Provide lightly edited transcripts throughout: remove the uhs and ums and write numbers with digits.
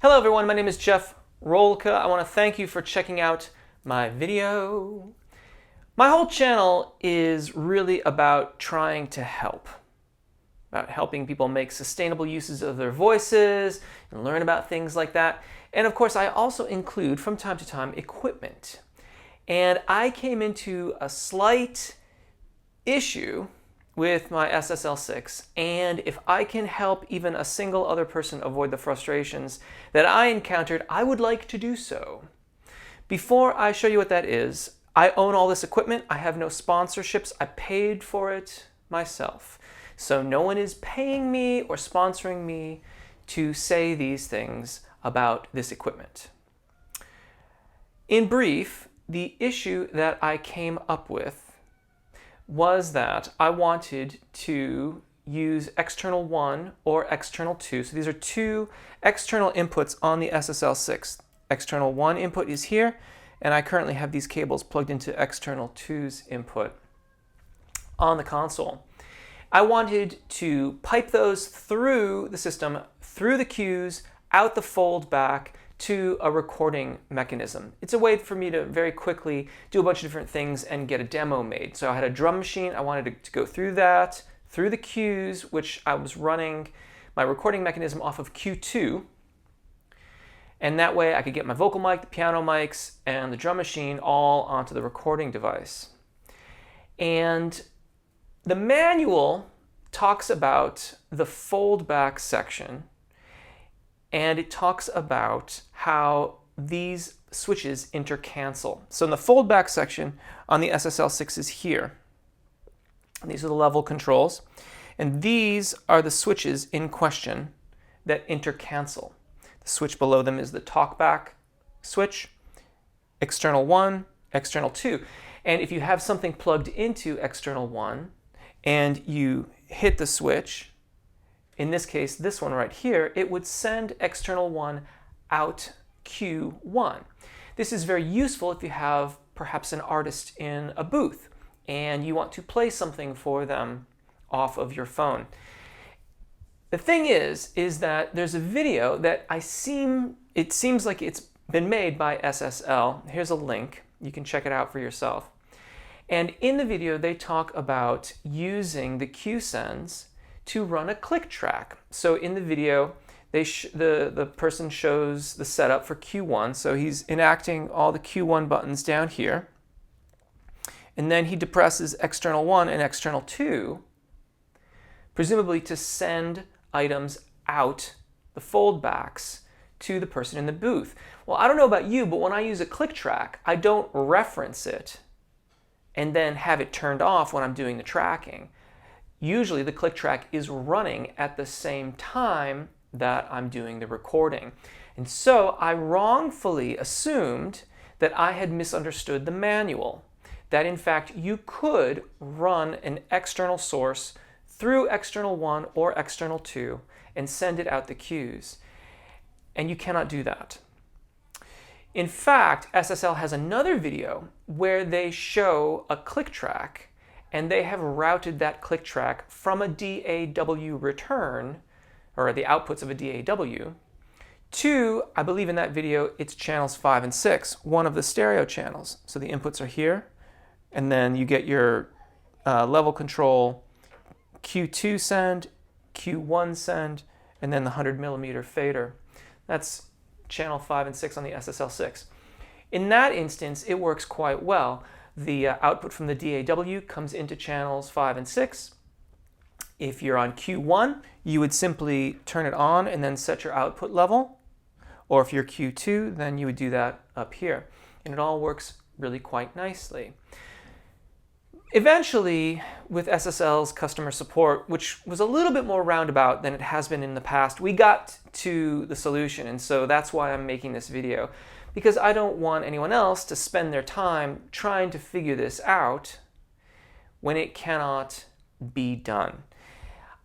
Hello everyone, my name is Jeff Rolka. I want to thank you for checking out my video. My whole channel is really about trying to help. About helping people make sustainable uses of their voices and learn about things like that. And of course, I also include from time to time equipment. And I came into a slight issue with my SSL SiX, and if I can help even a single other person avoid the frustrations that I encountered, I would like to do so. Before I show you what that is, I own all this equipment. I have no sponsorships. I paid for it myself. So no one is paying me or sponsoring me to say these things about this equipment. In brief, the issue that I came up with was that I wanted to use external 1 or external 2. So these are two external inputs on the SSL SiX. External 1 input is here, and I currently have these cables plugged into external 2's input on the console. I wanted to pipe those through the system, through the queues, out the foldback, to a recording mechanism. It's a way for me to very quickly do a bunch of different things and get a demo made. So I had a drum machine. I wanted to go through that, through the queues, which I was running my recording mechanism off of Q2. And that way I could get my vocal mic, the piano mics, and the drum machine all onto the recording device. And the manual talks about the foldback section, and it talks about how these switches intercancel. So in the foldback section on the SSL SiX is here. And these are the level controls. And these are the switches in question that intercancel. The switch below them is the talkback switch, external 1, external 2. And if you have something plugged into external 1 and you hit the switch, in this case, this one right here, it would send external 1 out Q1. This is very useful if you have perhaps an artist in a booth and you want to play something for them off of your phone. The thing is that there's a video that it seems like it's been made by SSL. Here's a link. You can check it out for yourself. And in the video, they talk about using the Q-sends to run a click track. So in the video, the person shows the setup for Q1. So he's enacting all the Q1 buttons down here. And then he depresses external 1 and external 2, presumably to send items out the foldbacks to the person in the booth. Well, I don't know about you, but when I use a click track, I don't reference it and then have it turned off when I'm doing the tracking. Usually the click track is running at the same time that I'm doing the recording. And so I wrongfully assumed that I had misunderstood the manual, that in fact you could run an external source through external 1 or external 2 and send it out the queues. And you cannot do that. In fact, SSL has another video where they show a click track, and they have routed that click track from a DAW return, or the outputs of a DAW, to, I believe in that video, it's channels 5 and 6, one of the stereo channels. So the inputs are here, and then you get your level control Q2 send, Q1 send, and then the 100mm fader. That's channel 5 and 6 on the SSL SiX. In that instance, it works quite well. The output from the DAW comes into channels 5 and 6. If you're on Q1, you would simply turn it on and then set your output level. Or if you're Q2, then you would do that up here. And it all works really quite nicely. Eventually, with SSL's customer support, which was a little bit more roundabout than it has been in the past, we got to the solution. And so that's why I'm making this video, because I don't want anyone else to spend their time trying to figure this out when it cannot be done.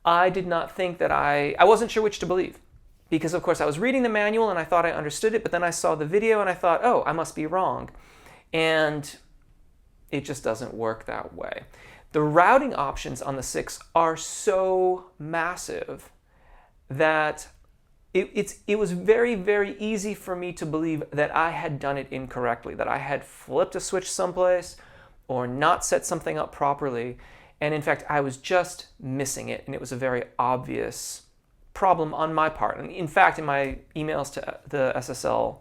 I did not think that I wasn't sure which to believe, because of course I was reading the manual and I thought I understood it, but then I saw the video and I thought, oh, I must be wrong. And it just doesn't work that way. The routing options on the SiX are so massive that it was very, very easy for me to believe that I had done it incorrectly, that I had flipped a switch someplace or not set something up properly. And in fact, I was just missing it, and it was a very obvious problem on my part. And in fact, in my emails to the SSL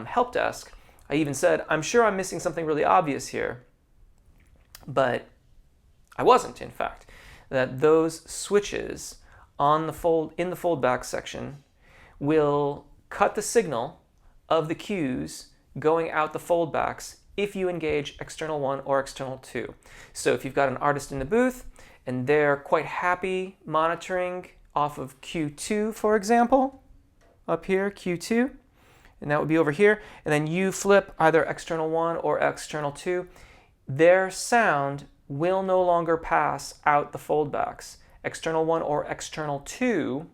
help desk, I even said, I'm sure I'm missing something really obvious here, but I wasn't, in fact. That those switches in the foldback section will cut the signal of the cues going out the foldbacks if you engage external 1 or external 2. So if you've got an artist in the booth and they're quite happy monitoring off of Q2, for example, up here, Q2, and that would be over here, and then you flip either external 1 or external 2, their sound will no longer pass out the foldbacks. External 1 or external 2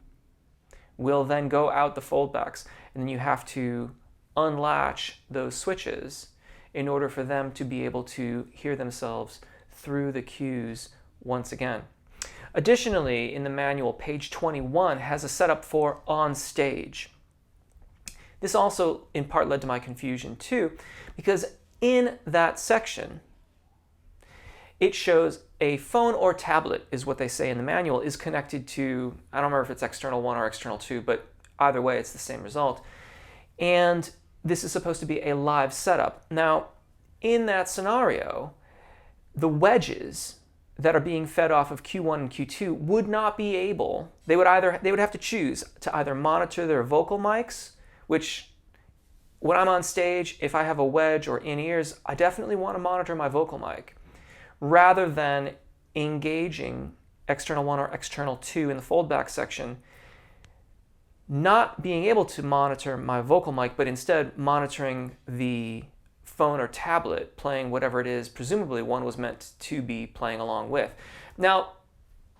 will then go out the foldbacks, and then you have to unlatch those switches in order for them to be able to hear themselves through the cues once again. Additionally, in the manual, page 21 has a setup for on stage. This also in part led to my confusion too, because in that section, it shows a phone or tablet, is what they say in the manual, is connected to, I don't remember if it's external 1 or external 2, but either way, it's the same result. And this is supposed to be a live setup. Now, in that scenario, the wedges that are being fed off of Q1 and Q2 would not be able, they would have to choose to either monitor their vocal mics, which when I'm on stage, if I have a wedge or in-ears, I definitely want to monitor my vocal mic, rather than engaging external 1 or external 2 in the foldback section, not being able to monitor my vocal mic, but instead monitoring the phone or tablet playing whatever it is, presumably one was meant to be playing along with. Now,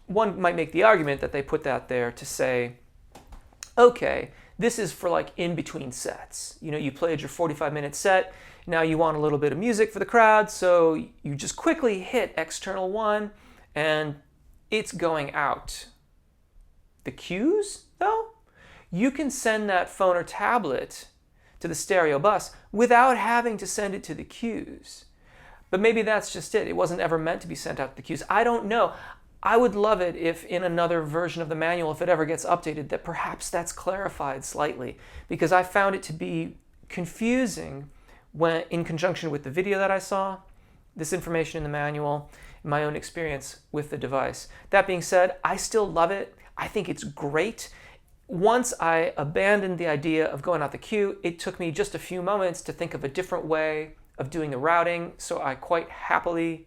one might make the argument that they put that there to say, okay, this is for like in between sets. You know, you played your 45-minute set, now you want a little bit of music for the crowd, so you just quickly hit external 1 and it's going out. The cues, though, you can send that phone or tablet to the stereo bus without having to send it to the cues. But maybe that's just it. It wasn't ever meant to be sent out to the cues. I don't know. I would love it if in another version of the manual, if it ever gets updated, that perhaps that's clarified slightly, because I found it to be confusing when in conjunction with the video that I saw, this information in the manual, and my own experience with the device. That being said, I still love it. I think it's great. Once I abandoned the idea of going out the queue, it took me just a few moments to think of a different way of doing the routing, so I quite happily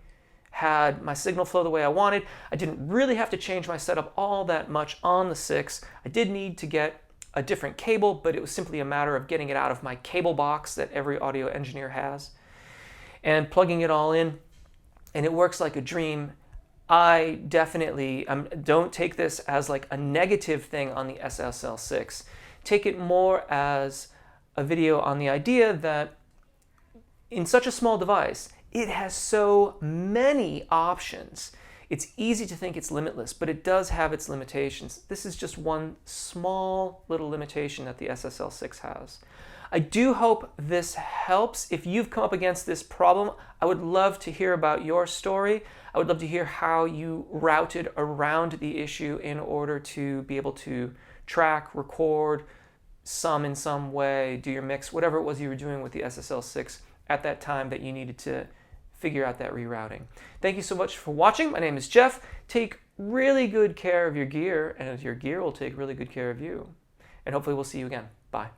had my signal flow the way I wanted. I didn't really have to change my setup all that much on the SiX. I did need to get a different cable, but it was simply a matter of getting it out of my cable box that every audio engineer has and plugging it all in, and it works like a dream. I definitely don't take this as like a negative thing on the SSL SiX. Take it more as a video on the idea that in such a small device, it has so many options. It's easy to think it's limitless, but it does have its limitations. This is just one small little limitation that the SSL SiX has. I do hope this helps. If you've come up against this problem, I would love to hear about your story. I would love to hear how you routed around the issue in order to be able to track, record, in some way, do your mix, whatever it was you were doing with the SSL SiX at that time that you needed to figure out that rerouting. Thank you so much for watching. My name is Jeff. Take really good care of your gear, and your gear will take really good care of you. And hopefully we'll see you again. Bye.